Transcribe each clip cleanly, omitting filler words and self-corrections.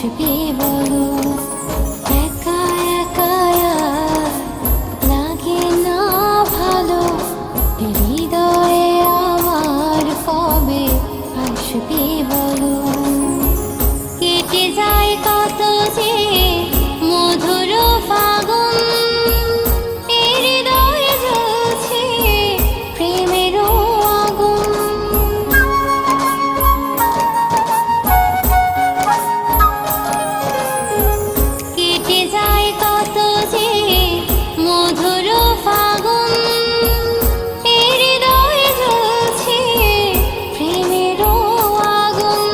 আসবে বলো। একা একা লাগে না ভালো, হৃদয়ে আমার কবে আসবে বলো। কেটে যায় কত যে মধুর ফাগুন, হৃদয়ে জ্বলছে প্রেমেরও আগুন। কেটে যায় কত যে মধুর ফাগুন, হৃদয়ে জ্বলছে প্রেমেরও আগুন।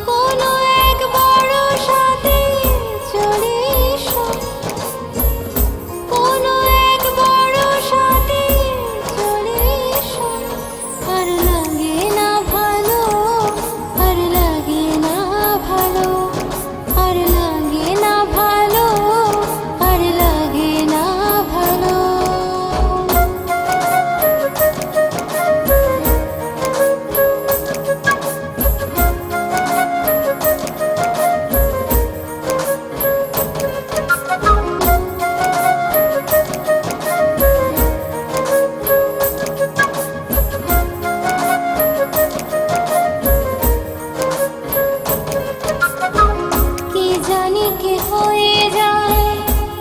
কোনো এক বড় সাথে চলে এসো, কোনো এক বড় সাথে চলে এসো। আর লাগে না ভালো, আর লাগে না ভালো, আর লাগে না ভালো, আর লাগে না ভালো। কি জানি কি হয়ে যায়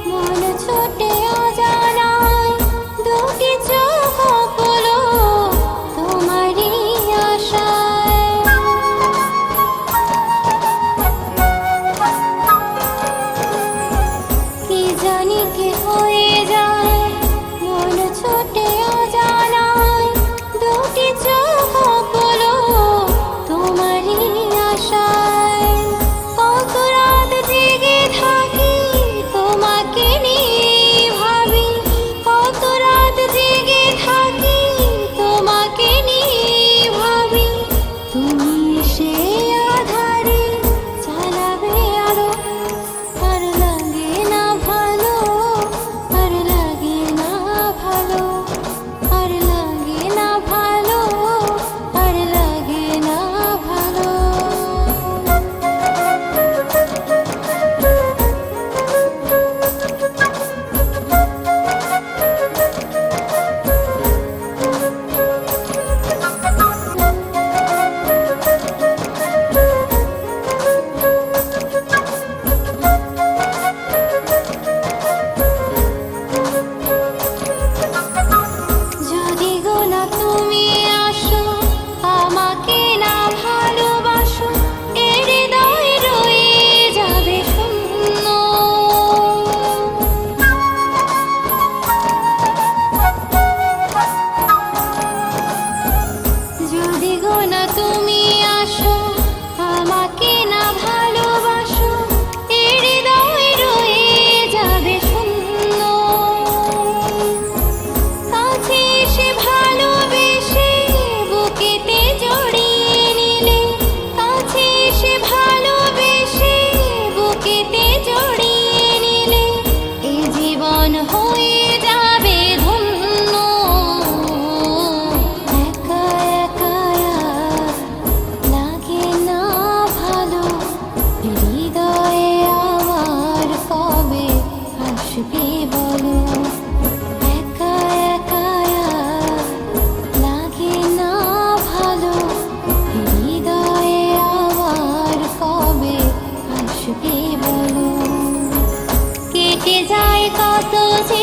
মন ছোটে অজানায়, দুটি চোখ হলো তোমারই আশায়। কি জানি কি হয়ে যায় মন ছোটে অজানায়, দুটি চোখ হলো তোমারই আশায়। কত রাত জেগে থাকি তোমাকে নিয়ে ভাবি, কত রাত জেগে থাকি তোমাকে নিয়ে ভাবি। তুমি সে আধারে চালাবে আলো, আর লাগে না ভালো, আর লাগে না ভালো, আর লাগে না ভালো, আর লাগে না ভালো। যদি গো না তুমি আসো, আমাকে না ভালোবাসো, এ হৃদয় রয়ে যাবে শূন্য। যদি গো না তুমি আসো, আমাকে না ভালোবাসো, এ হৃদয় রয়ে যাবে শূন্য। কাছে এসে ভালোবেসে বুকেতে জড়িয়ে নিলে, কাছে এসে ভালোবেসে বুকেতে জড়িয়ে নিলে, এ জীবন হয়ে যাবে ধন্য। একা একা লাগে না ভালো, হৃদয়ে আমার কবে আসবে বলো। একা একা লাগে না ভালো, হৃদয়ে আমার কবে আসবে বলো। কেটে যায় কত যে